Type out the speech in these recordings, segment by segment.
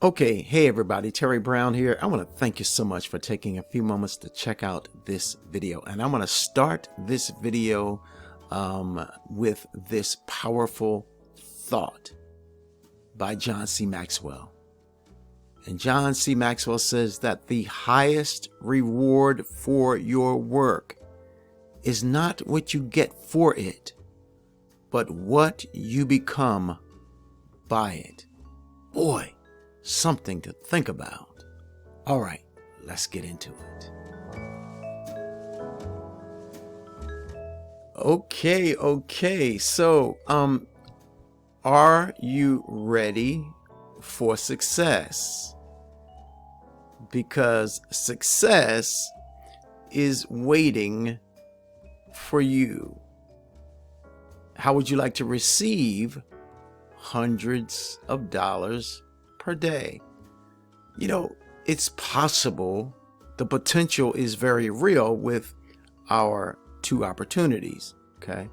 Okay, hey everybody, Terry Brown here. I want to thank you so much for taking a few moments to check out this video. And I'm going to start this video with this powerful thought by John C. Maxwell. And John C. Maxwell says that the highest reward for your work is not what you get for it, but what you become by it. Boy, something to think about. All right, let's get into it. Okay. So, are you ready for success? Because success is waiting for you. How would you like to receive hundreds of dollars per day? You know, it's possible. The potential is very real with our two opportunities. Okay.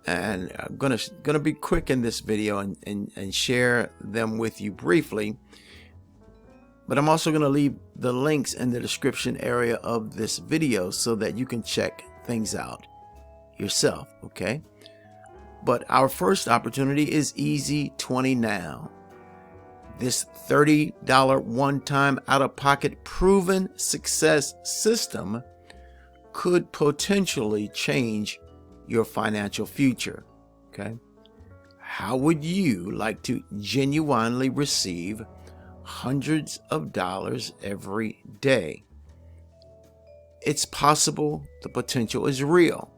And I'm gonna be quick in this video and share them with you briefly. But I'm also gonna leave the links in the description area of this video so that you can check things out yourself. Okay. But our first opportunity is Easy 20 Now. This $30 one-time out-of-pocket proven success system could potentially change your financial future. Okay? How would you like to genuinely receive hundreds of dollars every day? It's possible. The potential is real.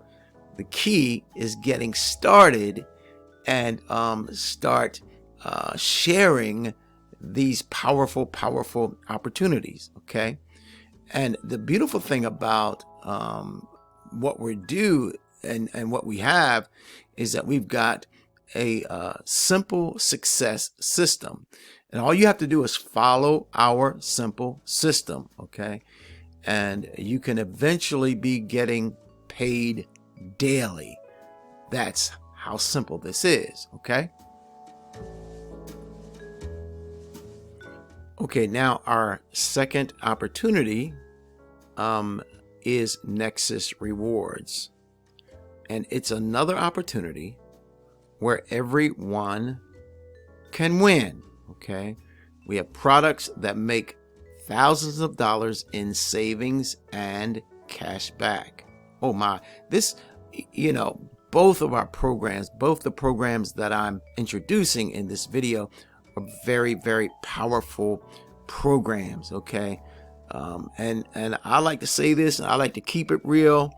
The key is getting started and start sharing these powerful opportunities. Okay. And the beautiful thing about what we do and what we have is that we've got a simple success system, and all you have to do is follow our simple system. Okay. And you can eventually be getting paid daily. That's how simple this is. Okay. Okay, now our second opportunity is Nexus Rewards. And it's another opportunity where everyone can win. Okay. We have products that make thousands of dollars in savings and cashback. Oh my, this, you know, both of our programs, both the programs that I'm introducing in this video are very powerful programs. Okay. And I like to say this, and I like to keep it real.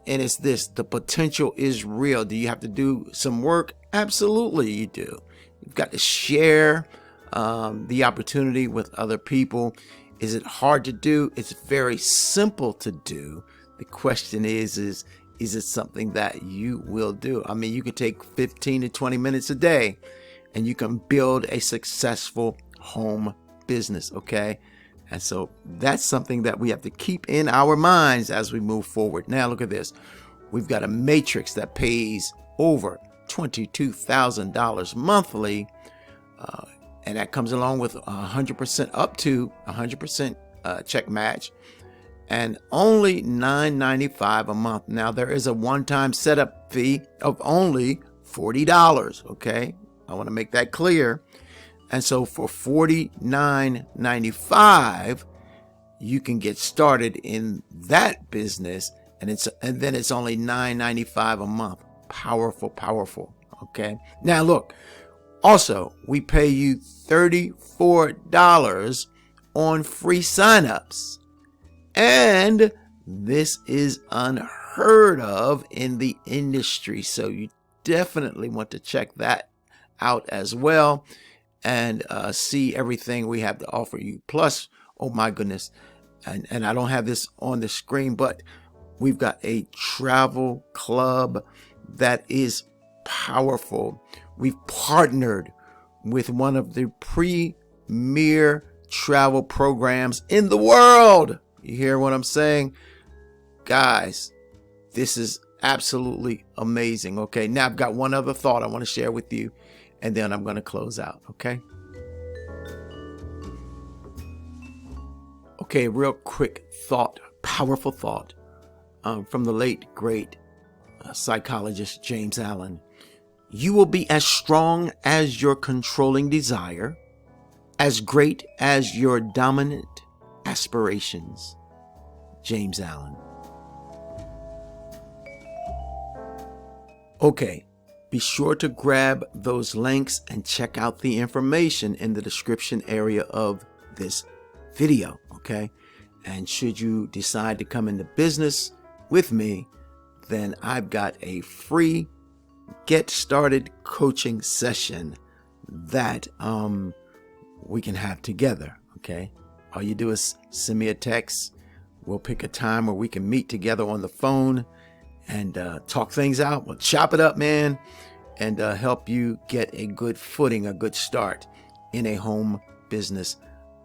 And it's this: the potential is real. Do you have to do some work? Absolutely you do. You've got to share the opportunity with other people. Is it hard to do? It's very simple to do. The question is it something that you will do? I mean, you could take 15 to 20 minutes a day and you can build a successful home business. Okay. And so that's something that we have to keep in our minds as we move forward. Now look at this. We've got a matrix that pays over $22,000 monthly. And that comes along with 100% up to 100% check match, and only $9.95 a month. Now there is a one-time setup fee of only $40. Okay, I want to make that clear. And so for $49.95, you can get started in that business, and then it's only $9.95 a month. Powerful. Okay. Now look. Also, we pay you $34 on free signups. And this is unheard of in the industry. So you definitely want to check that out as well and see everything we have to offer you. Plus, oh my goodness, and I don't have this on the screen, but we've got a travel club that is powerful. We've partnered with one of the premier travel programs in the world. You hear what I'm saying? Guys, this is absolutely amazing. Okay, now I've got one other thought I want to share with you, and then I'm going to close out. Okay. Okay, real quick thought, powerful thought from the late, great psychologist James Allen. You will be as strong as your controlling desire, as great as your dominant aspirations. James Allen. Okay, be sure to grab those links and check out the information in the description area of this video, okay? And should you decide to come into business with me, then I've got a free get started coaching session that we can have together, okay? All you do is send me a text. We'll pick a time where we can meet together on the phone and talk things out. We'll chop it up, man, and help you get a good footing, a good start in a home business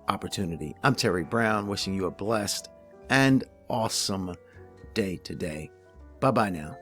opportunity. I'm Terry Brown, wishing you a blessed and awesome day today. Bye-bye now.